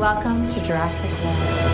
Welcome to Jurassic World.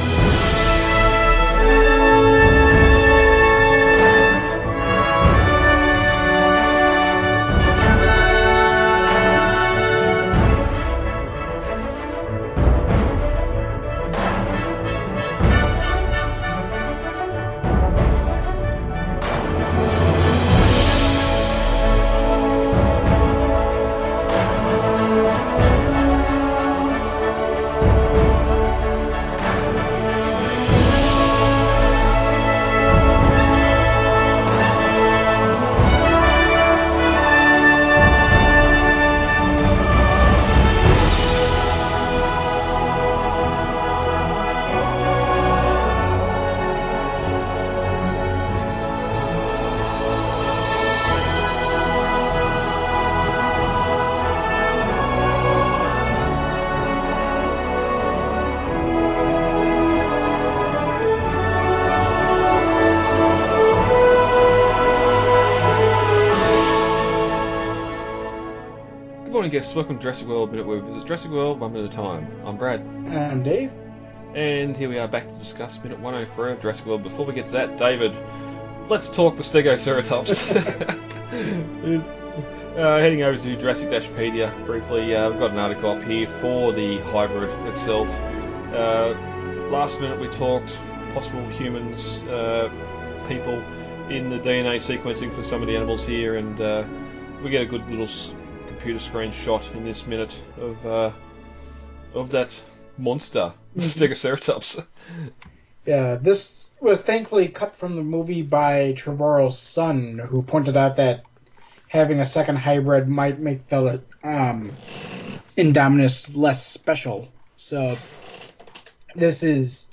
Good morning, guests. Welcome to Jurassic World Minute, where we visit Jurassic World 1 minute at a time. I'm Brad. I'm Dave. And here we are back to discuss Minute 103 of Jurassic World. Before we get to that, David, let's talk the Stegoceratops. Heading over to Jurassic-Pedia briefly, we've got an article up here for the hybrid itself. Last minute we talked possible humans, people in the DNA sequencing for some of the animals here, and we get a good little computer screen shot in this minute of that monster, the Stegoceratops. Yeah, this was thankfully cut from the movie by Trevorrow's son, who pointed out that having a second hybrid might make the Indominus less special. So this is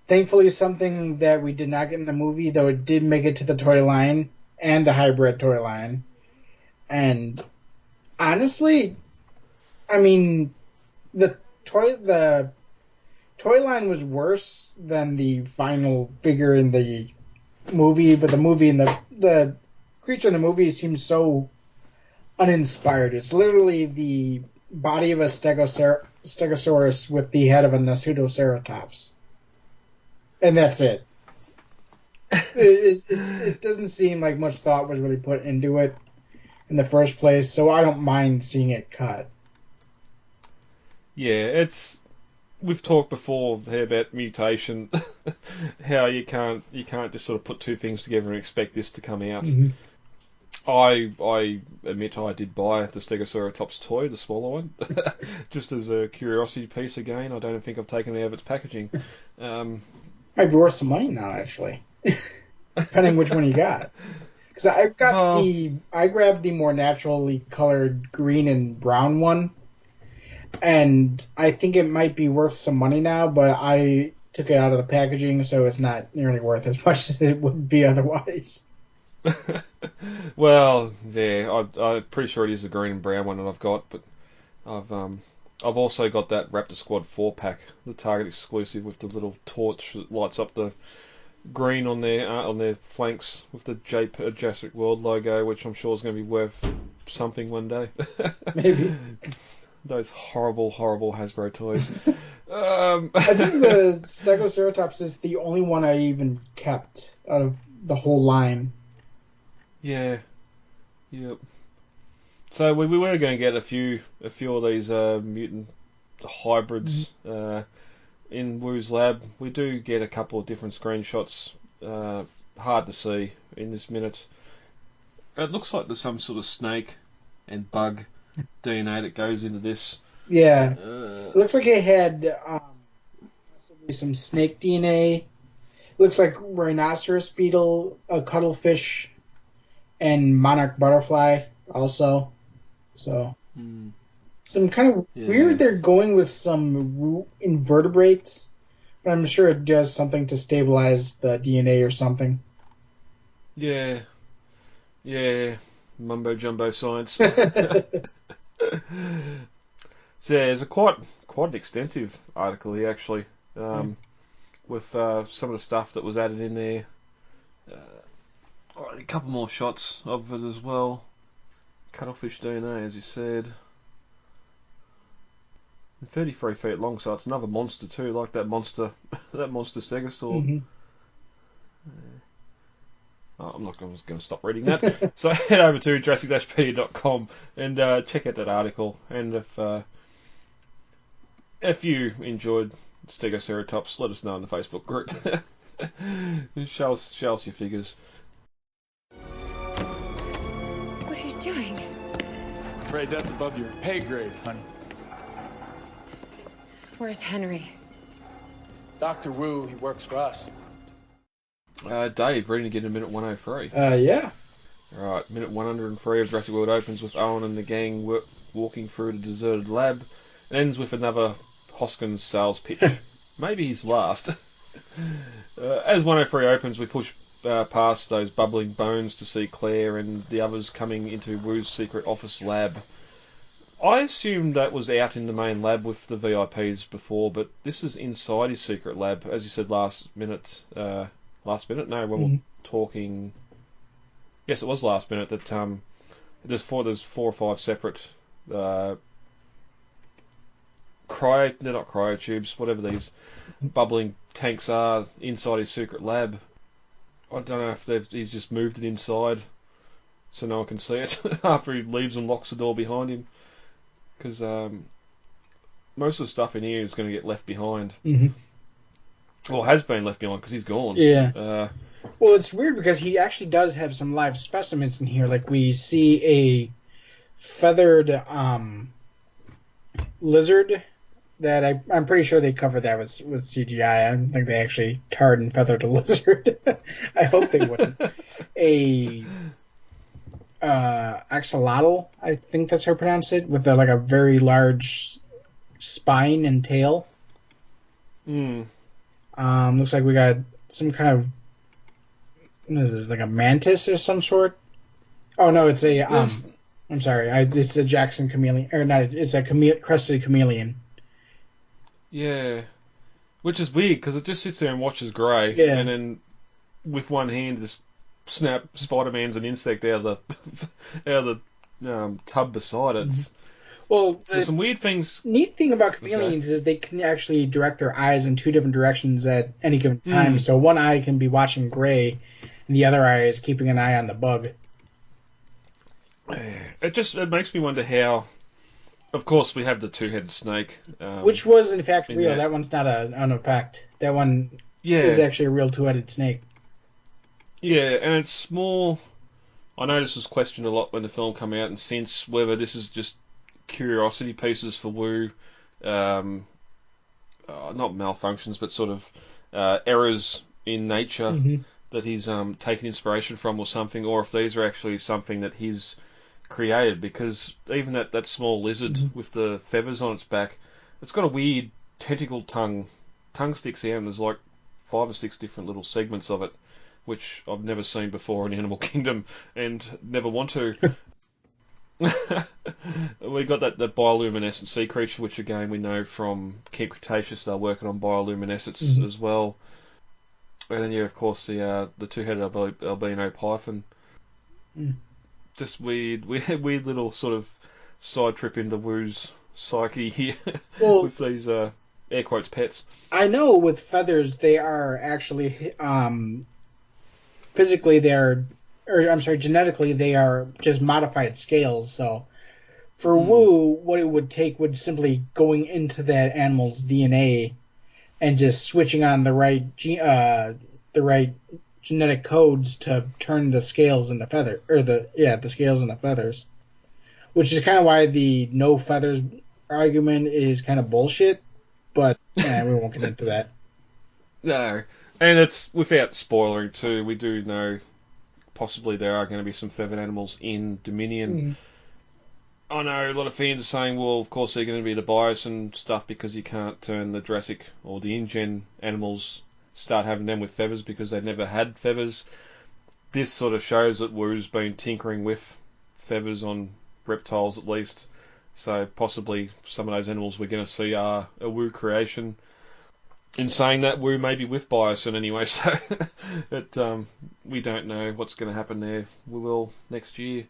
thankfully something that we did not get in the movie, though it did make it to the toy line and the hybrid toy line. And honestly, I mean, the toy line was worse than the final figure in the movie, but the creature in the movie seems so uninspired. It's literally the body of a Stegosaurus with the head of a Nasutoceratops, and that's it. It doesn't seem like much thought was really put into it in the first place, so I don't mind seeing it cut. Yeah, we've talked before here about mutation, how you can't just sort of put two things together and expect this to come out. Mm-hmm. I admit I did buy the Stegoceratops toy, the smaller one, just as a curiosity piece again. I don't think I've taken it out of its packaging. Might be worth some money now, actually, depending which one you got. Because I grabbed the more naturally colored green and brown one, and I think it might be worth some money now, but I took it out of the packaging, so it's not nearly worth as much as it would be otherwise. Well, yeah, I'm pretty sure it is the green and brown one that I've got, but I've also got that Raptor Squad 4-pack, the Target exclusive with the little torch that lights up the green on their flanks with the Jurassic World logo, which I'm sure is going to be worth something one day. Maybe. Those horrible Hasbro toys. I think the Stegoceratops is the only one I even kept out of the whole line. Yeah. Yep. So we were going to get a few of these mutant hybrids in Wu's lab. We do get a couple of different screenshots. Hard to see in this minute. It looks like there's some sort of snake and bug DNA that goes into this. Yeah. It looks like it had possibly some snake DNA. It looks like rhinoceros beetle, a cuttlefish, and monarch butterfly also. So some kind of weird they're going with some invertebrates, but I'm sure it does something to stabilize the DNA or something. Yeah. Mumbo jumbo science. So yeah, there's a quite an extensive article here actually, with some of the stuff that was added in there. A couple more shots of it as well. Cuttlefish DNA, as you said. 33 feet long, so it's another monster too, like that monster, that monster Stegosaur. Mm-hmm. Oh, I'm going to stop reading that. So head over to Jurassic-Pedia.com and check out that article. And if you enjoyed Stegoceratops, let us know in the Facebook group. show us your figures. What are you doing? I'm afraid that's above your pay grade, honey. Where's Henry? Dr. Wu, he works for us. Dave, ready to get in minute 103? Yeah. Alright, minute 103 of Jurassic World opens with Owen and the gang walking through the deserted lab. It ends with another Hoskins sales pitch. Maybe his last. As 103 opens, we push past those bubbling bones to see Claire and the others coming into Wu's secret office lab. I assumed that was out in the main lab with the VIPs before, but this is inside his secret lab, as you said last minute. Last minute? No, when we're talking. Yes, it was last minute that there's four or five separate they're not cryotubes, whatever these bubbling tanks are inside his secret lab. I don't know if he's just moved it inside so no one can see it after he leaves and locks the door behind him. Because most of the stuff in here is going to get left behind. Mm-hmm. Or has been left behind because he's gone. Yeah. Well, it's weird because he actually does have some live specimens in here. Like, we see a feathered lizard that I'm pretty sure they covered that with CGI. I don't think they actually tarred and feathered a lizard. I hope they wouldn't. A axolotl, I think that's how you pronounce it, with a very large spine and tail. Looks like we got some kind of, what is this, like a mantis or some sort? Oh no, it's a I'm sorry, it's a Jackson chameleon, or not? It's a crested chameleon. Yeah, which is weird because it just sits there and watches Grey, and then with one hand just snap Spider-Man's an insect out of the tub beside it. Well, there's some weird things. Neat thing about chameleons is they can actually direct their eyes in two different directions at any given time. So one eye can be watching Grey, and the other eye is keeping an eye on the bug. It makes me wonder how. Of course, we have the two-headed snake, which was in fact real. That one's not an effect. That one is actually a real two-headed snake. Yeah, and it's more. I know this was questioned a lot when the film came out, and since whether this is just curiosity pieces for Wu, not malfunctions, but sort of errors in nature that he's taken inspiration from or something, or if these are actually something that he's created, because even that small lizard with the feathers on its back, it's got a weird tentacle tongue sticks out, and there's like 5 or 6 different little segments of it, which I've never seen before in Animal Kingdom and never want to. We got that bioluminescent sea creature, which again we know from Camp Cretaceous they're working on bioluminescence as well. And then of course the two-headed albino python. Just weird little sort of side trip into Wu's psyche here with these air quotes pets. I know with feathers they are actually genetically they are just modified scales. So for Wu, what it would take would simply going into that animal's DNA and just switching on the right genetic codes to turn the scales into feather, or the scales into feathers, which is kind of why the no feathers argument is kind of bullshit. But we won't get into that. No, and it's without spoiling too. We do know possibly there are going to be some feathered animals in Dominion. I know a lot of fans are saying, well, of course they're going to be the bias and stuff because you can't turn the Jurassic or the InGen animals, start having them with feathers because they've never had feathers. This sort of shows that Wu's been tinkering with feathers on reptiles at least. So possibly some of those animals we're going to see are a Wu creation. In saying that, Wu may be with Bison anyway, so we don't know what's going to happen there. We will next year.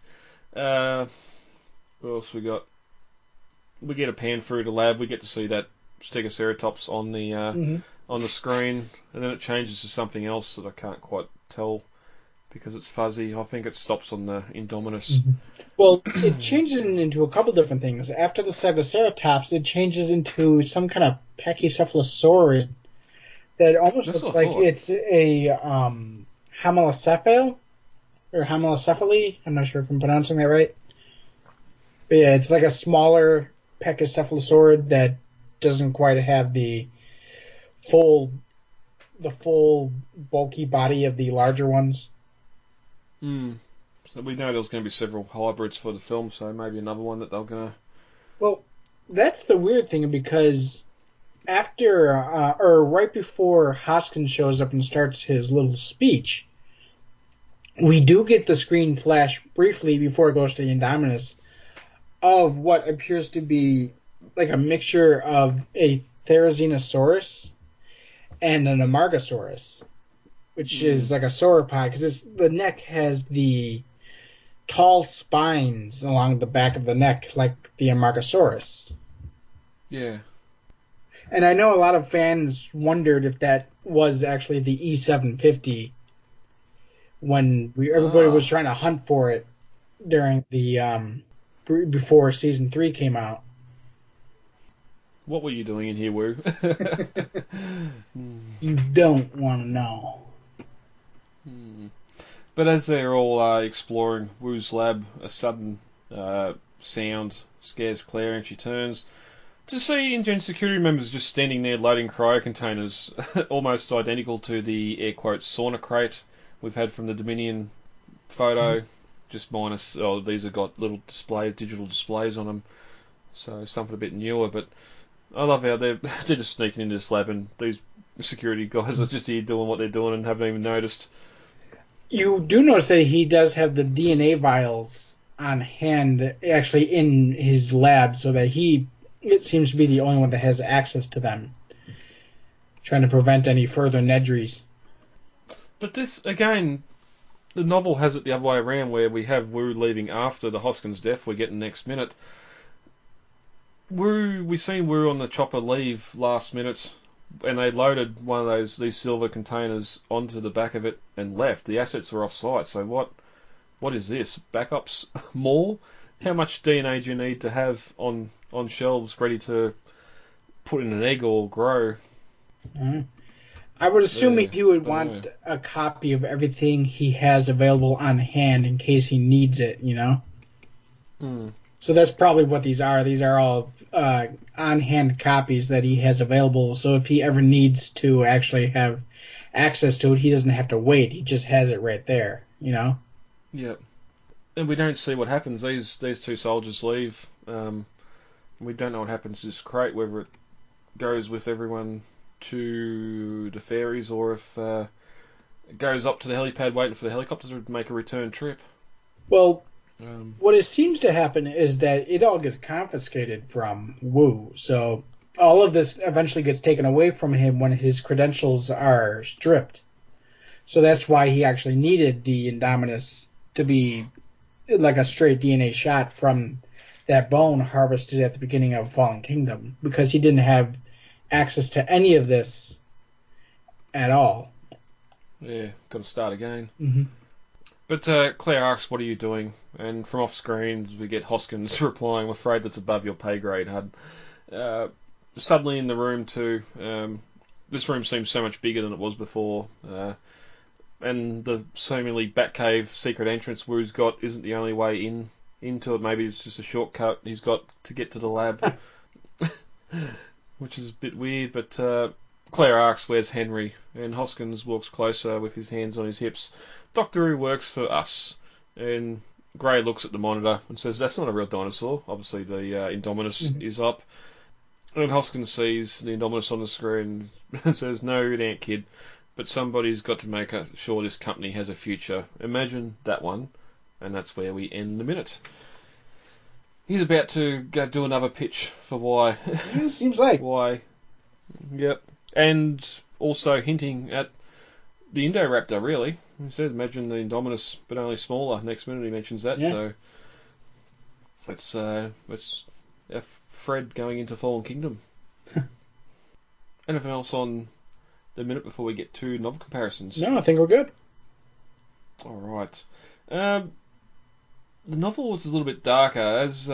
What else we got? we get a pan through the lab, we get to see that Stegoceratops on the screen, and then it changes to something else that I can't quite tell because it's fuzzy. I think it stops on the Indominus. Well, it changes into a couple different things. After the Stegoceratops, it changes into some kind of pachycephalosaurid that almost That's looks what I like thought. it's a homalocephale or homalocephaly. I'm not sure if I'm pronouncing that right. But yeah, it's like a smaller pachycephalosaurid that doesn't quite have the full bulky body of the larger ones. So we know there's going to be several hybrids for the film, so maybe another one that they're going to... Well, that's the weird thing, because after, or right before Hoskins shows up and starts his little speech, we do get the screen flash briefly before it goes to the Indominus of what appears to be like a mixture of a Therizinosaurus and an Amargasaurus, which is like a sauropod, because the neck has the tall spines along the back of the neck, like the Amargasaurus. Yeah. And I know a lot of fans wondered if that was actually the E750 when everybody was trying to hunt for it during the before season 3 came out. What were you doing in here, Wu? You don't want to know. But as they're all exploring Wu's lab, a sudden sound scares Claire, and she turns to see InGen security members just standing there loading cryo containers, almost identical to the air quotes sauna crate we've had from the Dominion photo, just minus, these have got little digital displays on them, so something a bit newer. But I love how they're just sneaking into this lab, and these security guys are just here doing what they're doing and haven't even noticed. You do notice that he does have the DNA vials on hand, actually in his lab, so that it seems to be the only one that has access to them, trying to prevent any further Nedries. But this, again, the novel has it the other way around, where we have Wu leaving after the Hoskins death. We're getting next minute. We've seen Wu on the chopper leave last minute, and they loaded one of these silver containers onto the back of it and left. The assets were off site, so what is this? Backups? More? How much DNA do you need to have on shelves ready to put in an egg or grow? I would assume he would don't want know. a copy of everything he has available on hand in case he needs it, you know? So that's probably what these are. These are all on-hand copies that he has available, so if he ever needs to actually have access to it, he doesn't have to wait. He just has it right there, you know? Yep. And we don't see what happens. These two soldiers leave. We don't know what happens to this crate, whether it goes with everyone to the ferries or if it goes up to the helipad waiting for the helicopter to make a return trip. Well, what it seems to happen is that it all gets confiscated from Wu, so all of this eventually gets taken away from him when his credentials are stripped. So that's why he actually needed the Indominus to be like a straight DNA shot from that bone harvested at the beginning of Fallen Kingdom, because he didn't have access to any of this at all. Yeah, got to start again. Mm-hmm. But Claire asks, "What are you doing?" And from off screen, we get Hoskins replying, "I'm afraid that's above your pay grade, Hud." Suddenly in the room too, this room seems so much bigger than it was before. And the seemingly Batcave secret entrance Wu's got isn't the only way into it. Maybe it's just a shortcut he's got to get to the lab, which is a bit weird. But Claire asks, "Where's Henry?" And Hoskins walks closer with his hands on his hips. "Doctor Who works for us." And Gray looks at the monitor and says, "That's not a real dinosaur." Obviously the Indominus is up. And Hoskins sees the Indominus on the screen and says, "No, it ain't, kid. But somebody's got to make sure this company has a future. Imagine that one." And that's where we end the minute. He's about to go do another pitch for why. It seems like. Why. Yep. And also hinting at the Indoraptor, really. He said, imagine the Indominus, but only smaller. Next minute he mentions that, Yeah. so let's Fred going into Fallen Kingdom. Anything else on the minute before we get to novel comparisons? No, I think we're good. All right. The novel was a little bit darker. As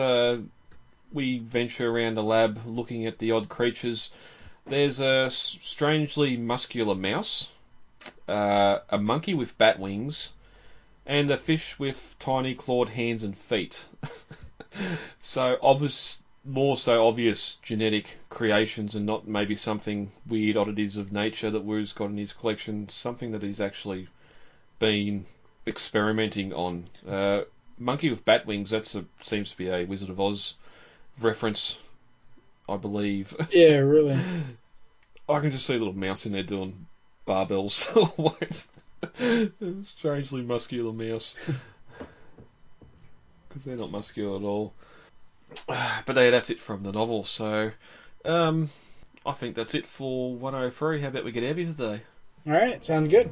we venture around the lab looking at the odd creatures, there's a strangely muscular mouse, a monkey with bat wings, and a fish with tiny clawed hands and feet. So more so obvious genetic creations and not maybe something weird oddities of nature that Wu's got in his collection, something that he's actually been experimenting on. Monkey with bat wings, seems to be a Wizard of Oz reference, I believe. Yeah, really. I can just see a little mouse in there doing barbells. Strangely muscular mouse. Because they're not muscular at all. But yeah, that's it from the novel. So, I think that's it for 103. How about we get out of here today? All right, sounds good.